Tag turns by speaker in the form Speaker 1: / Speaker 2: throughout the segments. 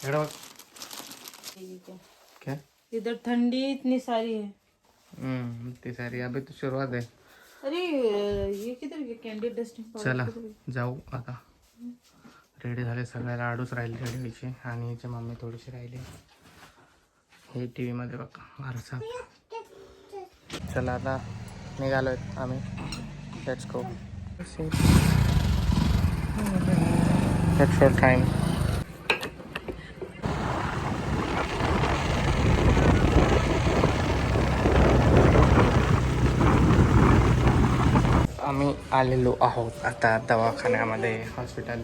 Speaker 1: ठीक है।
Speaker 2: क्या?
Speaker 1: इधर ठंडी इतनी सारी है।
Speaker 2: इतनी सारी अभी तो शुरुआत है.
Speaker 1: अरे ये किधर गया कैंडी डस्टिंग पाउडर?
Speaker 2: चला जाऊ आता. रेडी झाले सगळे. लाडूच राहिले रेडी व्हायचे आणि हिची मम्मी थोडीशी राहिली. हे टी व्हीमध्ये बघ वारसा. चला आता निघालोय आम्ही. Let's go. That's your time. आम्ही आलेलो आहोत आता दवाखान्यामध्ये, हॉस्पिटल.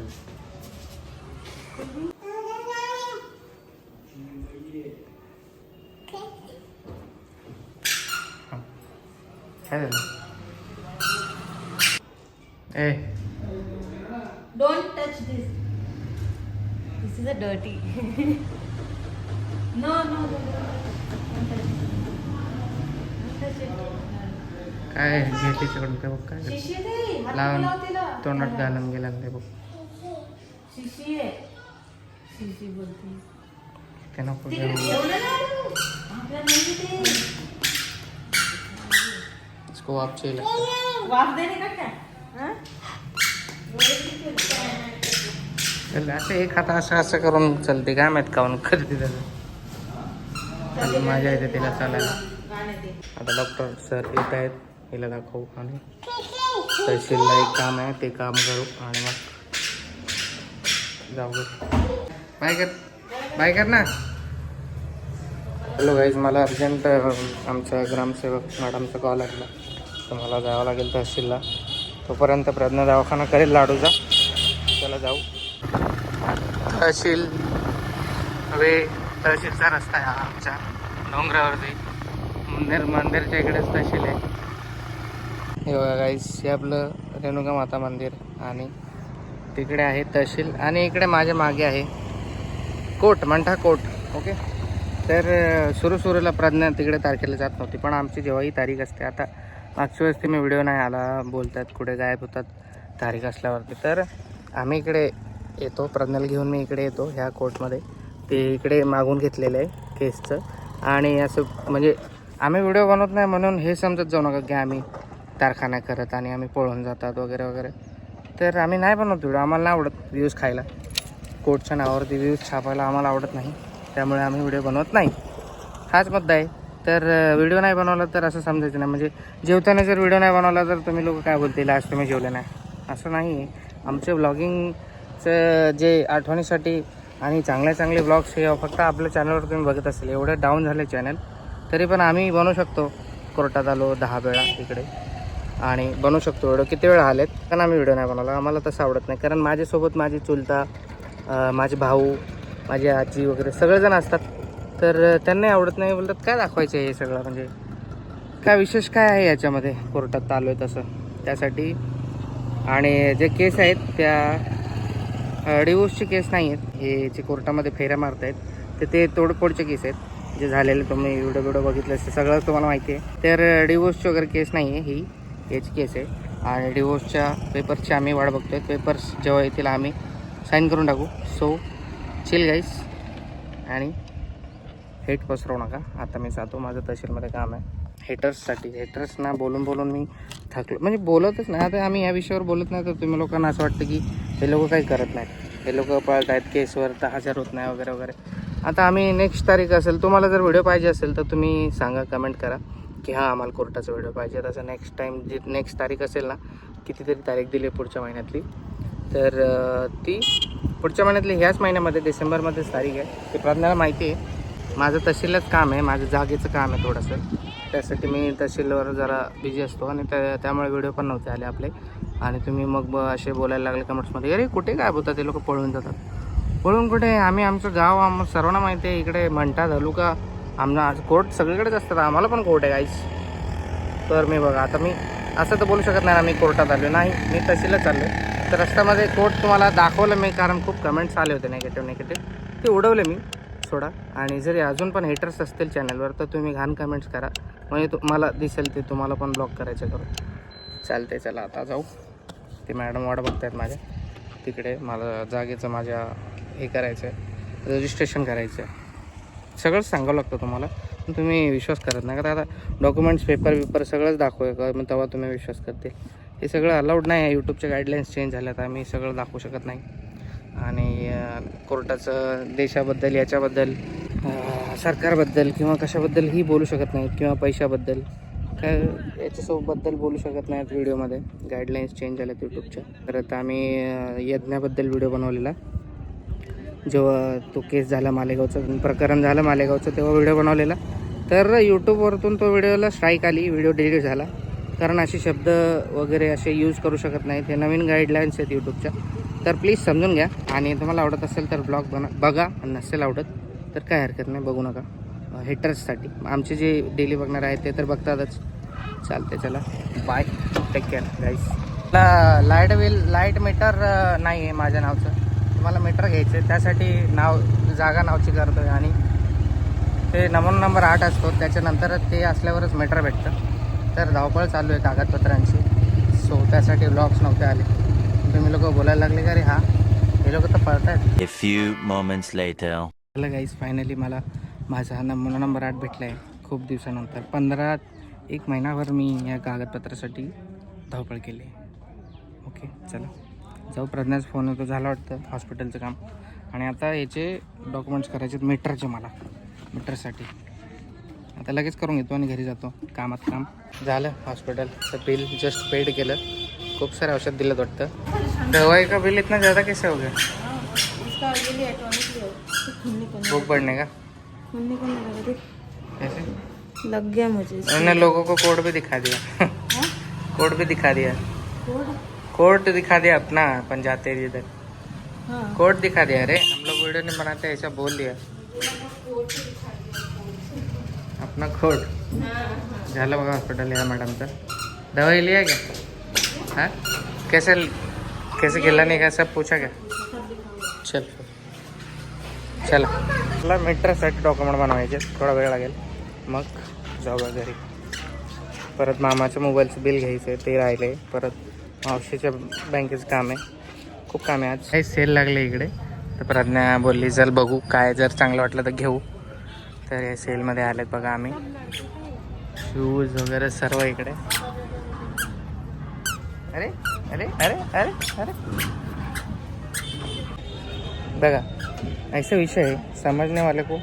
Speaker 2: काय झालं? ए
Speaker 1: Don't touch this. This is a dirty. No. Don't touch it. Don't touch it.
Speaker 2: काय घे तिच्याकडून ते बघ. काय
Speaker 1: शिशी आहे ते. हात
Speaker 2: लावून
Speaker 1: लाव तिला.
Speaker 2: तोंडात घालून गेला ते बघ.
Speaker 1: शिशी आहे. शिशी बोलते.
Speaker 2: ते नको
Speaker 1: तिकडे
Speaker 2: घेऊ.
Speaker 1: ठेवलं ना तू. आपल्या नाही ते.
Speaker 2: इसको वापचे
Speaker 1: वाफ देणे का काय? हां?
Speaker 2: चल असं एक हात असं करून चलते. काय माहीत काऊन करते त्याचं. मजा येते तिला चालायला. आता डॉक्टर सर येत आहेत. हिला दाखवू आणि तहसीलला एक काम आहे ते काम करू आणि मग जाऊ. बाय कर ना. हॅलो गाईज, मला अर्जंट आमच्या ग्रामसेवक मॅडमचा कॉल आला तर मला जावं लागेल तहसीलला. तोपर्यंत प्रज्ञा दवाखाना करेल लाडूचा. चला जाऊ. तहसील हवे तहसीलचा रस्ता आहे हा आमच्या डोंगरावरती. मंदिरच्या इकडेच तहसील आहे. हे बघा गाईस, हे आपलं रेणुका माता मंदिर आणि तिकडे आहे तहसील आणि इकडे माझ्या मागे आहे कोर्ट, मंठा कोर्ट. ओके. तर सुरूला प्रज्ञा तिकडे तारखेला जात नव्हती, पण आमची जेव्हा ही तारीख असते, आता मागच्या वेळेस ते मी व्हिडिओ नाही आला, बोलतात कुठे गायब होतात तारीख असल्यावरती, तर आम्ही इकडे येतो. प्रज्ञाला घेऊन मी इकडे येतो ह्या कोर्टमध्ये. ते इकडे मागून घेतलेलं आहे केसचं. आणि असं म्हणजे आम्ही व्हिडिओ बनवत नाही म्हणून हे समजत जाऊ नका की आम्ही कारखाना करत आणि आम्ही पळून जातात वगैरे वगैरे. तर आम्ही नाही बनवत व्हिडिओ. आम्हाला नाही आवडत व्ह्यूज खायला. कोर्टच्या नावावरती व्ह्यूज छापायला आम्हाला आवडत नाही, त्यामुळे आम्ही व्हिडिओ बनवत नाही. हाच मुद्दा आहे. तर व्हिडिओ नाही बनवला तर असं समजायचं नाही, म्हणजे जेवताना जर व्हिडिओ नाही बनवला तर तुम्ही लोक काय बोलतील, आज तुम्ही जेवले नाही. असं नाही आहे. आमचे व्लॉगिंगचं जे आठवणीसाठी आणि चांगले ब्लॉग्स हे फक्त आपल्या चॅनलवर तुम्ही बघत असेल. एवढं डाऊन झालं चॅनल तरी पण आम्ही बनवू शकतो. कोर्टात आलो 10 वेळा इकडे आणि बनवू शकतो व्हिडिओ. किती वेळा आलेत कारण आम्ही व्हिडिओ नाही बनवला. आम्हाला तसं आवडत नाही, कारण माझ्यासोबत माझी चुलता, माझे भाऊ, माझी आजी वगैरे सगळेजण असतात. तर त्यांनाही आवडत नाही. बोलतात काय दाखवायचं हे सगळं, म्हणजे काय विशेष काय आहे याच्यामध्ये. कोर्टात आलो आहे तसं त्यासाठी. आणि जे केस आहेत त्या डिवोर्सची केस नाही आहेत. हे जे कोर्टामध्ये फेऱ्या मारत आहेत तर ते तोडफोडचे केस आहेत. जे झालेले तुम्ही व्हिडिओ बघितले असते सगळं तुम्हाला माहिती आहे. तर डिवोर्सची वगैरे केस नाही आहे ही, याची केस आहे. आणि डिवोर्सच्या पेपर्सची आम्ही वाट बघतो आहे. पेपर्स जेव्हा येतील आम्ही साईन करून टाकू. सो चिल गाईस. आणि हेट पसरवू नका. आता मी जातो, माझं तहसीलमध्ये काम आहे. हेटर्सना बोलून मी थकलो, म्हणजे बोलतच नाही. आता आम्ही या विषयावर बोलत नाही तर तुम्ही लोकांना असं वाटतं की हे लोक काही करत नाहीत, हे लोक पळत आहेत केसवर, तर हजर होत नाही वगैरे वगैरे. आता आम्ही नेक्स्ट तारीख असेल, तुम्हाला जर व्हिडिओ पाहिजे असेल तर तुम्ही सांगा, कमेंट करा की हां आम्हाला कोर्टाचा व्हिडिओ पाहिजे. तसं नेक्स्ट टाईम जी नेक्स्ट तारीख असेल ना, कितीतरी तारीख दिली पुढच्या महिन्यातली, तर ती पुढच्या महिन्यातली ह्याच महिन्यामध्ये डिसेंबरमध्येच तारीख आहे. ते प्रज्ञाला माहिती आहे. माझं तहसीलच काम आहे, माझं जागेचं काम आहे थोडंसं, त्यासाठी मी तहसीलवर जरा बिझी असतो आणि त्यामुळे व्हिडिओ पण नव्हते आले आपले. आणि तुम्ही मग असे बोलायला लागले कमेंट्समध्ये, अरे कुठे काय होतात ते लोक, पळून जातात. पळून कुठे, आम्ही आमचं गाव सर्वांना माहिती आहे. इकडे मंठा तालुका आमचा कोर्ट सगळीकडेच असतात. आम्हाला पण कोर्ट आहे गाईस. तर मी बघा, आता मी असं तर बोलू शकत नाही ना मी कोर्टात आलो नाही, मी तहसीलच चाललो. तर रस्त्यामध्ये कोर्ट तुम्हाला दाखवलं मी, कारण खूप कमेंट्स आले होते नेगेटिव्ह, ते उडवले मी सोडा. आणि जरी अजून पण हेटर्स असतील चॅनलवर तर तुम्ही घाण कमेंट्स करा, म्हणजे मला दिसेल ते तुम्हाला पण ब्लॉक करायचं करू. चालते, चला आता जाऊ. ते मॅडम वाट बघतायत माझ्या तिकडे. मला जागेचं माझ्या हे करायचं आहे. रजिस्ट्रेशन करायचं आहे. सगळंच सांगावं लागतं तुम्हाला, पण तुम्ही विश्वास करत नाही का. आता डॉक्युमेंट्स पेपर सगळंच दाखवूया का, मग तेव्हा तुम्ही विश्वास करते. हे सगळं अलाउड नाही आहे. यूट्यूबच्या गाईडलाईन्स चेंज झाल्या तर आम्ही सगळं दाखवू शकत नाही. आणि कोर्टाचं देशाबद्दल, याच्याबद्दल, सरकारबद्दल किंवा कशाबद्दलही बोलू शकत नाहीत, किंवा पैशाबद्दल काय याच्यासोबतबद्दल बोलू शकत नाहीत व्हिडिओमध्ये. गाईडलाईन्स चेंज झाल्यात यूट्यूबच्या. तर आता आम्ही यज्ञाबद्दल व्हिडिओ बनवलेला. जेव्हा तो केस झाला मालेगावचं, प्रकरण झालं मालेगावचं, तेव्हा व्हिडिओ बनवलेला. तर यूट्यूबवरतून तो व्हिडिओला स्ट्राईक आली, व्हिडिओ डिलीट झाला. कारण असे शब्द वगैरे असे यूज करू शकत नाहीत. हे नवीन गाईडलाईन्स आहेत यूट्यूबच्या, तर प्लीज समजून घ्या. आणि तुम्हाला आवडत असेल तर ब्लॉग बघा, आणि नसेल आवडत तर काय हरकत नाही, बघू नका. हेटर्ससाठी आमचे जे डेली बघणार आहेत ते तर बघतातच. चालते, चला bye, take care guys. Light meter नाही आहे माझ्या नावचं. तुम्हाला मीटर घ्यायचं आहे, त्यासाठी जागा नावची करतो आहे. आणि ते नंबर 8 असतो, त्याच्यानंतर ते असल्यावरच मीटर भेटतं. तर धावपळ चालू आहे कागदपत्रांची. सो त्यासाठी ब्लॉग्स नव्हते आले. तुम्ही लोक बोलायला लागले का रे हा हे लोक तर पळत आहेत.
Speaker 3: A few moments later.
Speaker 2: चला गाईज, फायनली मला माझा नंबर 8 भेटला आहे खूप दिवसानंतर. 1 महिनाभर मी या कागदपत्रासाठी धावपळ केली. ओके, चला जाऊ. प्रज्ञाचा फोन होतो, झाला वाटतं हॉस्पिटलचं काम. आणि आता याचे डॉक्युमेंट्स करायचे मीटरचे, मला मीटरसाठी. आता लगेच करून घेतो आणि घरी जातो. काम झालं. हॉस्पिटलचं बिल जस्ट पेड केलं. खूप सारे औषध दिलं वाटतं. दवाई का बिल इतना ज़्यादा कैसे हो गया?
Speaker 1: इसका ऑलरेडी ऑटोमेटिक है, खुलने को
Speaker 2: भूख बढ़ने का
Speaker 1: नहीं
Speaker 2: ऐसे
Speaker 1: लग गया मुझे।
Speaker 2: उन्होंने लोगों को कोड भी दिखा दिया। कोड भी दिखा दिया।
Speaker 1: कोड?
Speaker 2: कोड दिखा दिया अपना, अपन जाते हैं जिधर।
Speaker 1: हाँ।
Speaker 2: कोड दिखा दिया। अरे हम लोग वीडियो नहीं बनाते, ऐसा बोल दिया अपना कोड। झालं बघा हॉस्पिटल या मॅडमचं. दवाई लिया क्या? हाँ कैसे खिलाने का सब पूछा क्या? चला मला मीटरसाठी डॉक्युमेंट बनवायचे, थोडा वेळ लागेल, मग जाऊया घरी. परत मामाच्या मोबाईलचं बिल घ्यायचं आहे, ते राहिले. परत मावशीच्या बँकेचं काम आहे, खूप काम आहे. आज काही सेल लागले इकडे, तर प्रज्ञा बोलली चल बघू काय, जर चांगलं वाटलं तर घेऊ. तर या सेलमध्ये आलेत बघा आम्ही. शूज वगैरे सर्व इकडे. अरे अरे अरे अरे अरे बघा, ऐसा विषय है, समझने वाले को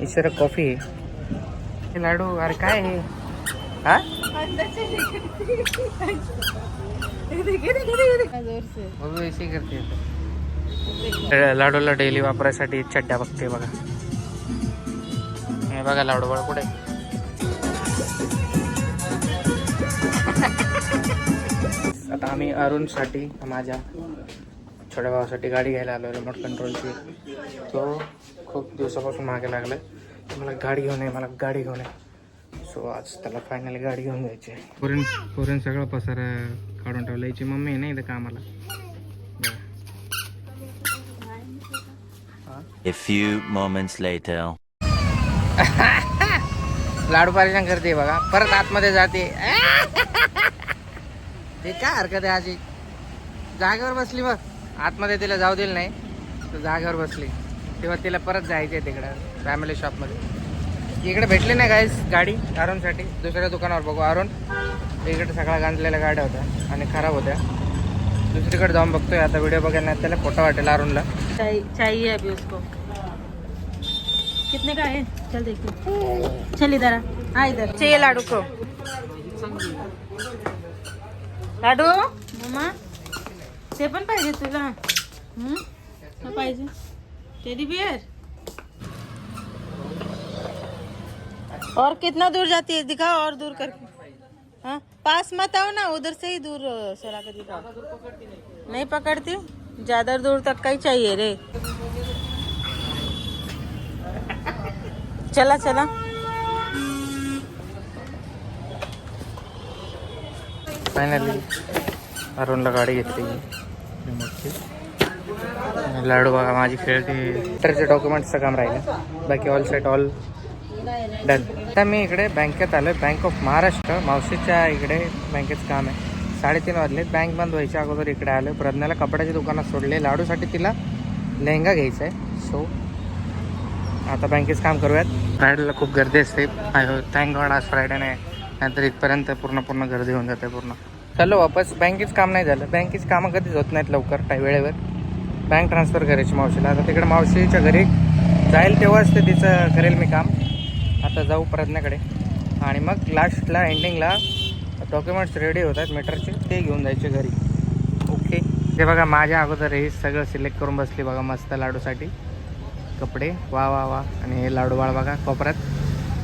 Speaker 2: इस तरह कॉफ़ी है. लाडू अरे काय है? हाँ
Speaker 1: जोर से
Speaker 2: वो भी ऐसे ही करते हैं. लाडूला डेली वापरायसाठी चड्ड्या बघते बघा. हे बघा लाडू बाळा कुठे. आता आम्ही अरुणसाठी, माझ्या छोट्या भावासाठी गाडी घ्यायला आलो. रिमोट कंट्रोलची. तो खूप दिवसापासून मागे लागला, मला गाडी घेऊन आहे, मला गाडी घेऊन आहे. सो आज त्याला फायनली गाडी घेऊन जायची आहे. पुरण सगळं पसारा काढून ठेवलं. याची मम्मी आहे ना इथं कामाला.
Speaker 3: A few moments later.
Speaker 2: लाडू परेशान करते बघा. परत आतमध्ये जाते. ते काय हरकत आहे. आजी जागेवर बसली, बघ आतमध्ये तिला जाऊ दिलं नाही, तर जागेवर बसली. तेव्हा तिला परत जायचं आहे तिकडं फॅमिली शॉपमध्ये. इकडे भेटली नाही गाईस गाडी अरुणसाठी. दुसऱ्या दुकानावर बघू. अरुण इकडे सगळ्या गांजलेल्या गाड्या होत्या आणि खराब होत्या. दुसरीकडे जाऊन बघतोय आता. व्हिडिओ बघायला त्याला फोटो वाटेल अरुणला.
Speaker 1: चाहिए अभी उसको. कितने का है? चल देखो. चल इधर आ, इधर चाहिए लाडू को. लाडू मम्मा ते पण पाहिजे तुला? काय पाहिजे? Teddy bear. और कितना दूर जाती है दिखाओ, और दूर करके. हाँ पास मत आओ ना, उधर से ही दूर चला कर दिखाओ. नहीं पकड़ती, ज्यादा दूर तक का ही चाहिए रे. चला चला.
Speaker 2: फायनली अरुणला गाडी घेतली रिमोटची. लाडू बघा माझी खेळते. मीटरचे डॉक्युमेंट्सचं काम राहिलं, बाकी ऑल सेट, ऑल डन. आता मी इकडे बँकेत आलो आहे, बँक ऑफ महाराष्ट्र. मावशीच्या इकडे बँकेचं काम आहे. 3:30 वाजले. बँक बंद व्हायच्या अगोदर इकडे आलो. प्रज्ञाला कपड्याच्या दुकानात सोडले. लाडूसाठी तिला लेहंगा घ्यायचा आहे. सो आता बँकेचं काम करूयात. फ्रायडेला खूप गर्दी असते. थँक गॉड आज फ्रायडे नाही, नाहीतर इथपर्यंत पूर्ण गर्दी होऊन जाते पूर्ण. चलो वापस. बँकेचं काम नाही झालं. बँकेची कामं कधीच होत नाहीत लवकर काही वेळेवर. बँक ट्रान्सफर करायची मावशीला. आता तिकडे मावशीच्या घरी जाईल तेव्हाच ते तिचं करेल मी काम. आता जाऊ प्रज्ञाकडे आणि मग लास्टला एंडिंगला डॉक्युमेंट्स रेडी होतात मीटरचे, ते घेऊन जायचे घरी. ओके. ते बघा माझ्या अगोदर हे सगळं सिलेक्ट करून बसली बघा मस्त लाडूसाठी कपडे. वा वा वा. आणि हे लाडू बाळ बघा कोपऱ्यात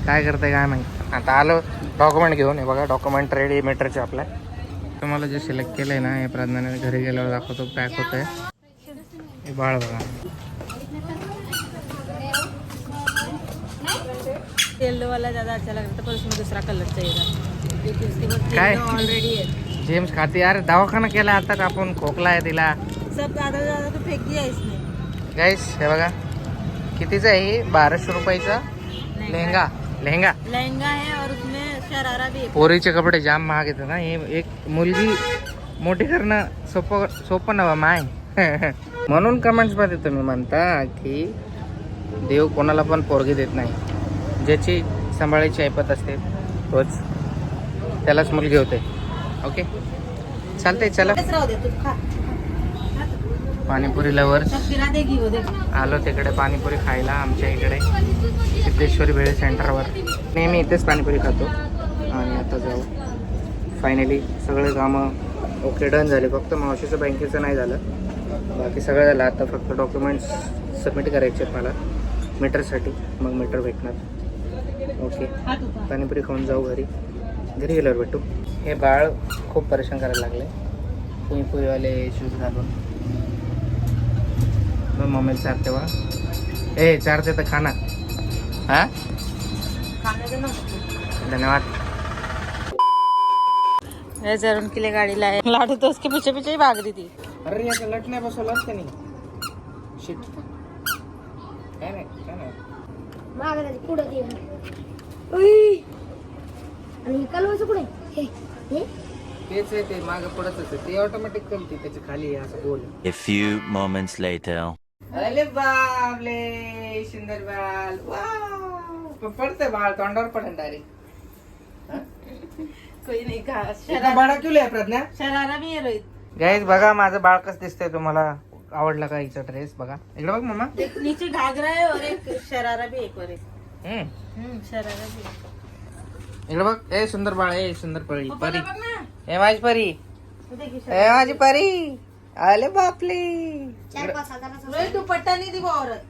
Speaker 2: काय करते काय माहिती. आता आलो डॉक्युमेंट घेऊन. हे बघा डॉक्युमेंट रेडी मीटरचे आपल्या. तुम्हाला जे सिलेक्ट केलं आहे ना हे प्रज्ञाने घरी गेल्यावर दाखवतो. पॅक होतं आहे हे बाळ बघा.
Speaker 1: येलो वाला ज़्यादा अच्छा लग रहा था पर उसमें दूसरा कलर चाहिए था क्योंकि उसके पास
Speaker 2: काय?
Speaker 1: ऑलरेडी है.
Speaker 2: जेम्स खाते यार. दवाखाना केला आता आपण. खोकला आहे तिला.
Speaker 1: सब ज़्यादा तो फेंक दिया इसने.
Speaker 2: गाईस हे बघा कितीचा आहे. 1200 रुपयाचा लेहंगा.
Speaker 1: लहंगा है और उसमें शरारा भी है.
Speaker 2: पोरीचे कपडे जाम महाग येतात ना. हे एक मुलगी मोठी करणं सोपं नवा माय. म्हणून कमेंट्स मध्ये तुम्ही म्हणता की देव कोणाला पण पोरगी देत नाही. ज्याची सांभाळायची ऐपत असते तोच त्यालाच मुलगी होते. ओके चालतंय. चला
Speaker 1: बस राहू दे तू खा.
Speaker 2: पाणीपुरी लवर
Speaker 1: सब गिरा देगी वो देख.
Speaker 2: आलो तिकडे पाणीपुरी खायला. आमच्या इकडे सिद्धेश्वरी भेळ सेंटरवर नेहमी इथेच पाणीपुरी खातो. आणि आता जाऊ. फायनली सगळे कामं ओके डन झाले. फक्त मावशीचं बँकेचं नाही झालं, बाकी सगळं झालं. आता फक्त डॉक्युमेंट्स सबमिट करायचे आहेत मला मीटरसाठी. मग मीटर भेटणार. ओके पाणीपुरी खाऊन जाऊ घरी. घरी गेल्यावर भेटू. हे बाळ खूप परेशान करायला लागले पुईवाले शूज घालून. मग मम्मीला चारते वा. ए चारते तर खाना. हाँ
Speaker 1: खाने देना.
Speaker 2: धन्यवाद.
Speaker 1: जरूर के लिए गाड़ी लाए. लाडू तो उसके पीछे पीछे ही भाग रही थी.
Speaker 2: अरे याचा लट नाही बसवला असतं नाही. शिट काय नाही. तेच आहे ते मागं पडत असते ते ऑटोमॅटिक कमते त्याच्या खाली असं गोल.
Speaker 3: A few moments later.
Speaker 2: अरे बाबले सुंदर बाल. वाव पडते बाळ तोंडावर पडेल डायरेक्ट.
Speaker 1: कोई नहीं कहा.
Speaker 2: इतना बड़ा क्यों लिया प्रज्ञा?
Speaker 1: शरारा भी है रोहित.
Speaker 2: गाईज बघा माझं बाळ कसं दिसतंय तुम्हाला. आवडला का हिचा ड्रेस? बघा इकडे बघ मम्मा.
Speaker 1: एक नीचे घाघरा है और एक शरारा भी. एक और एक शरारा भी.
Speaker 2: इकडे बघ. ए सुंदर बाळ. ए सुंदर परी. परी
Speaker 1: बघ ना.
Speaker 2: ए माझी परी.
Speaker 1: तो देखिए
Speaker 2: ए माझी परी. अरे बापले.
Speaker 1: रोहित दुपट्टा नहीं दी वो औरत.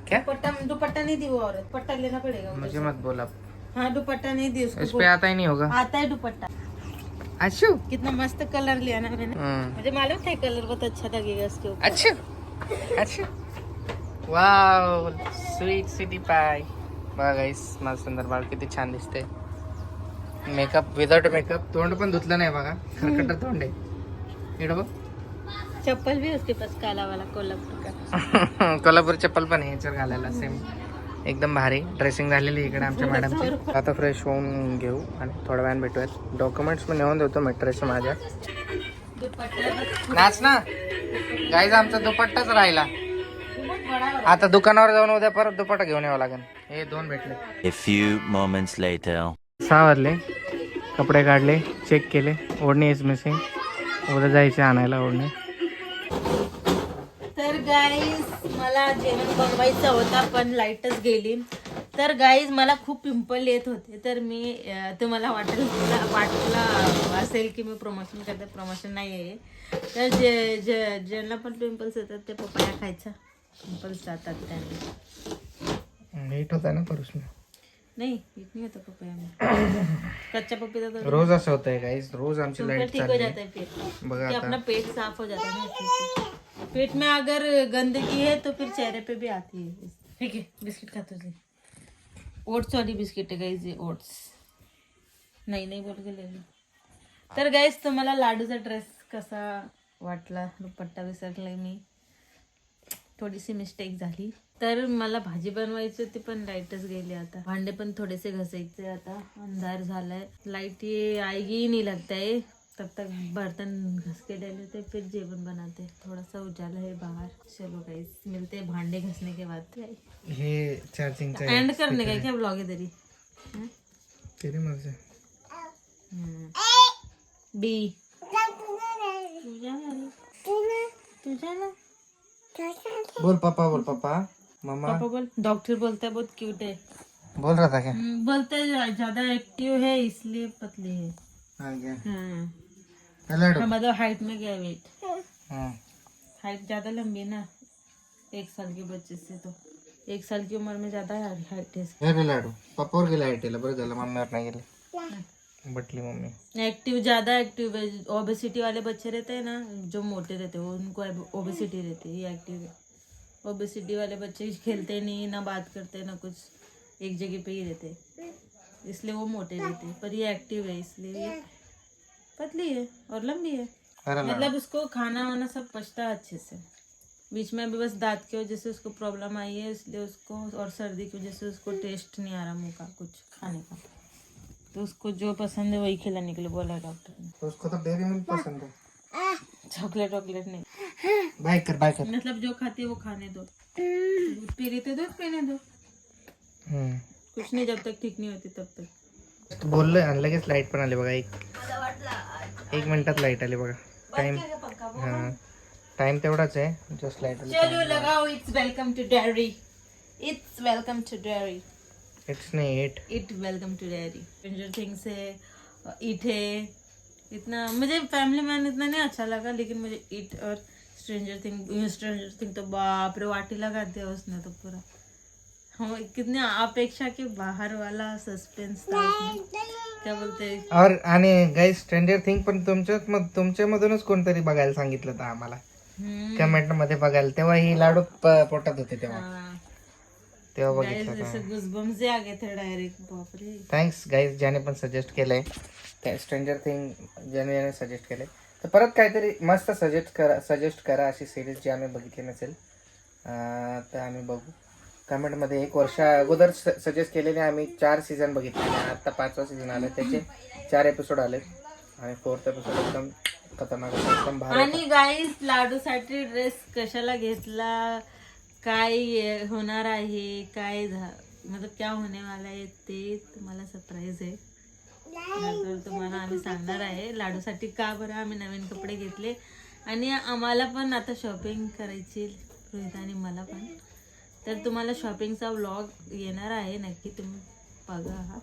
Speaker 2: क्या?
Speaker 1: दुपट्टा नहीं दी वो औरत. दुपट्टा लेना पड़ेगा उधर
Speaker 2: मुझे
Speaker 1: से.
Speaker 2: मत बोला.
Speaker 1: हाँ दुपट्टा नहीं दी
Speaker 2: इस
Speaker 1: उसको.
Speaker 2: पे आता ही नहीं होगा.
Speaker 1: आता है दुपट्टा.
Speaker 2: अच्छू.
Speaker 1: कितना मस्त कलर लिया ना मैंने. मुझे मालूम था कलर बहुत अच्छा लगेगा इसके ऊपर.
Speaker 2: अच्छू अच्छू. वाव स्वीट सिटी पाय. बघा गाईस माझं सुंदर बाळ किती छान दिसते. Makeup without makeup. तोंड पण धुतलं नाही बघा. खरकट तोंड आहे. इकडे बघ.
Speaker 1: चप्पल भी उसके पास काला वाला कोल्हापुर का.
Speaker 2: कोल्हापूर चप्पल पण आहे याच्यावर घालायला सेम. एकदम भारी ड्रेसिंग झालेली इकडे आमच्या मॅडमची. आता फ्रेश होऊन घेऊ आणि थोड्या वेळाने भेटूयात. डॉक्युमेंट्स मी नेऊन देतो मीटरचे माझ्या. नाच ना गाईज. आमचा दुपट्टाच राहिला. आता दुकानावर जाऊन उद्या परत दुपट्टा घेऊन यावं लागेल. हे 2 भेटले.
Speaker 3: A few moments later.
Speaker 2: 6 वाजले. कपडे काढले, चेक केले. ओढणी इज मिसिंग. उद्या जायचे आणायला ओढणी.
Speaker 1: तर गाईज मला जेवण बनवायचं होता पण लाईटच गेली. तर गाईज मला खूप पिंपल येत होते. तर मी तुम्हाला वाटलं असेल की मी प्रमोशन करते. प्रमोशन नाही आहे. तर ज्यांना पण पिंपल्स येतात ते पपया खायचा. पिंपल्स जातात त्याने.
Speaker 2: नीट होता ना परुष
Speaker 1: नाही हीट नहीं होता पपया. कच्चा पपीता तो
Speaker 2: रोज असं होतंय गाईज. रोज आमची लाईट
Speaker 1: ठीक हो जाता है पेट.
Speaker 2: बघा
Speaker 1: कि
Speaker 2: आता.
Speaker 1: अपना पेट साफ हो जाता है ना अच्छे से. पेट में अगर गंदगी है तो फिर चेहरे पे भी आती है. ठीक है बिस्किट खाते थे. ओट्स वाली बिस्किट है गाइस ये. ओट्स नाही बोल के ले लो. तर गाइस तुम्हाला लाडूचा ड्रेस कसा वाटला? दुपट्टा विसरले मी. थोडीशी मिस्टेक झाली. तर मला भाजी बनवायची होती पण लाईटच गेली. आता भांडे पण थोडेसे घासायचे. आता अंधार झालाय. लाईट ये आएगी नहीं लगता है. तब तक बर्तन घस के डाले फिर जेवन बनाते। थोड़ा सा उजाला है बाहर। चलो गाइस मिलते हैं भांडे घसने के बाद।
Speaker 2: हे चार्जिंगचा
Speaker 1: एंड करने का क्या ब्लॉग है तेरी?
Speaker 2: तेरी मर्जी।
Speaker 1: बी तुझा ना
Speaker 2: बोल पापा मम्मा
Speaker 1: पापा बोल। डॉक्टर बोलता है बहुत क्यूट है।
Speaker 2: बोल रहा था क्या?
Speaker 1: बोलते हैं ज्यादा एक्टिव है इसलिए पतली है।
Speaker 2: हाँ क्या?
Speaker 1: हाँ मतलब हाइट में गया वेट।
Speaker 2: हाँ
Speaker 1: हाइट ज्यादा लंबी है ना 1 साल के बच्चे से। तो 1 साल की उम्र में ज्यादा हाइट है।
Speaker 2: हे लाडू पप्पावर गेला हायटीला बरं झालं मम्मीवर नाही गेले बटली मम्मी
Speaker 1: एक्टिव ज्यादा एक्टिव है। ओबेसिटी वाले बच्चे रहते हैं ना जो मोटे रहते हैं उनको ओबेसिटी रहती है। ये एक्टिव है। ओबेसिटी वाले बच्चे खेलते नहीं ना बात करते ना कुछ एक जगह पे ही रहते इसलिए वो मोटे रहते हैं। पर ये एक्टिव है इसलिए ये पतली है और लंबी है। मतलब उसको खाना वाना सब पचता है अच्छे से। बीच में अभी बस दांत की वजह से उसको प्रॉब्लम आई है इसलिए उसको और सर्दी की वजह से उसको टेस्ट नहीं आ रहा मुंह का कुछ खाने का। तो उसको जो पसंद है वही खिलाने के लिए बोला डॉक्टर ने।
Speaker 2: तो उसको तो डेयरी मिल्क पसंद है।
Speaker 1: चॉकलेट वॉकलेट नहीं।
Speaker 2: बाय कर
Speaker 1: मतलब जो खाती है वो खाने दो। दूध पी रही तो दूध पीने दो। कुछ नहीं जब तक ठीक नहीं होती तब तक।
Speaker 2: बोललोय आणि लगेच लाईट पण आली बघा। 1 मिनिटात लाईट आली बघा। टाइम हा टाइम तेवढाच आहे जस्ट लाईट आली।
Speaker 1: चलो लगाओ। It's welcome to dairy. It's welcome to dairy.
Speaker 2: It's नहीं
Speaker 1: it welcome to dairy. Stranger things है इट है। इतना मुझे फैमिली मैन इतना नहीं अच्छा लगा लेकिन मुझे इट और स्ट्रेंजर थिंग तो बाप रे वाटी लगा दिया उसने तो पूरा। हाँ कितने अपेक्षा के बाहर वाला सस्पेंस था उसमें। क्या बोलते हैं
Speaker 2: और आणि गाइस स्ट्रेंजर थिंग पण तुमच्यामधूनच कोणतरी बघायला सांगितलं होतं आम्हाला कमेंट मध्ये बघायला। तेव्हा ही लाडू पोटात होते तेव्हा बघितलं
Speaker 1: जैसे गुजबम्स आ गए थे डायरेक्ट। बाप रे।
Speaker 2: थँक्स गाईज ज्याने पण सजेस्ट केलंय त्या स्ट्रेंजर थिंग ज्याने सजेस्ट केलंय तर परत काहीतरी मस्त सजेस्ट करा अशी सिरीज जी आम्ही बघितली नसेल तर आम्ही बघू। कमेंटमध्ये 1 वर्ष अगोदर सजेस्ट केलेले आम्ही 4 सीझन बघितलेले। आता 5वा सीझन आला त्याचे 4 एपिसोड आले आणि 4th एपिसोड एकदम खतरनाक एकदम भारी।
Speaker 1: आणि गाईस लाडूसाठी ड्रेस कशाला घेतला काय होणार आहे काय मतलब क्या होने वाला है ते तुम्हाला सरप्राईज आहे। नंतर तुम्हाला आम्ही सांगणार आहे लाडूसाठी का बरं आम्ही नवीन कपडे घेतले। आणि आम्हाला पण आता शॉपिंग करायची रोहित आणि मला पण। तर तुम्हाला शॉपिंगचा व्लॉग येणार आहे नक्की तुम्ही बघा। हा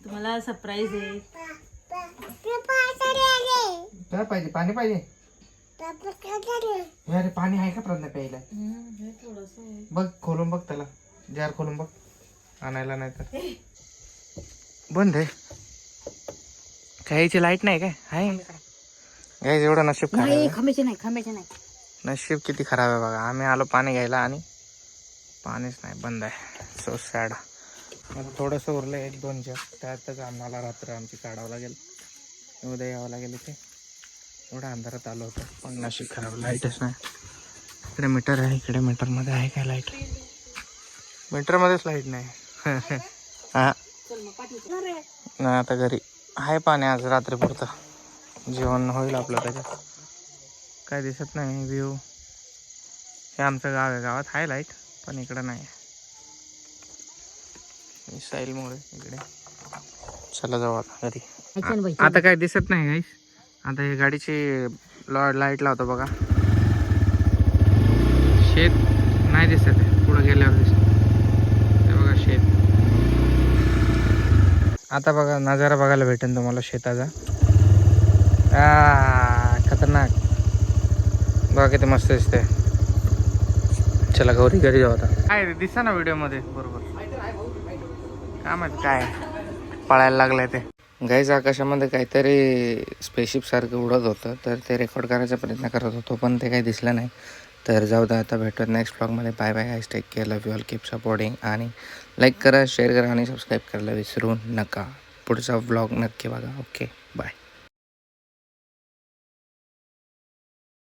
Speaker 1: तुम्हाला सरप्राईज आहे।
Speaker 2: काय पाहिजे पाणी पाहिजे अरे पाणी आहे का प्रज्ञा प्यायला? बघ खोलून बघ त्याला जार खोलून बघ आणायला नाही तर बंद आहे। काहीची लाईट नाही काय आहे गाईज एवढं नशीब खराब आहे।
Speaker 4: खांबायचे नाही
Speaker 2: नशीब किती खराब आहे बघा। आम्ही आलो पाणी घ्यायला आणि पाणीच नाही बंद आहे। So sad. आता थोडंसं उरलं 1-2 जग त्यातच आम्हाला रात्र आमची काढावं लागेल। उद्या यावं लागेल इथे। एवढा अंधारात आलो होतो पण नशीब खराब लाईटच नाही। इकडे मीटर आहे इकडे मीटरमध्ये आहे काय लाईट? मीटरमध्येच लाईट नाही। हां नाही आता घरी आहे पाणी आज रात्रीपुरतं जेवण होईल आपलं त्याच्यात। काय दिसत नाही व्ह्यू। हे आमचं गाव आहे गावात आहे लाईट पण इकडं नाही मिसाईलमुळे इकडे। चला जाऊ आता घरी। आता काय दिसत नाही गाईस। आता ही गाडीची लाईट लावतो बघा। शेत नाही दिसत आहे पुढे गेल्यावर दिसत ते बघा शेत। आता बघा नजारा बघायला भेटेल तुम्हाला शेताचा। खतरनाक बघा किती मस्त दिसते। चला घरी जाऊ आता। काय दिसा ना व्हिडिओ मध्ये बरोबर काय माहित काय पळायला लागलंय ते। गाईज आकाशामध्ये काहीतरी स्पेसशिप सारखं उडत होतं तर ते रेकॉर्ड करायचा प्रयत्न करत होतो पण ते काही दिसलं नाही। तर जाऊ द्या आता भेटूयात नेक्स्ट ब्लॉगमध्ये। Bye bye guys take care love you all keep supporting आणि लाईक करा शेअर करा आणि सबस्क्राईब करायला विसरू नका। पुढचा ब्लॉग नक्की बघा। Okay bye.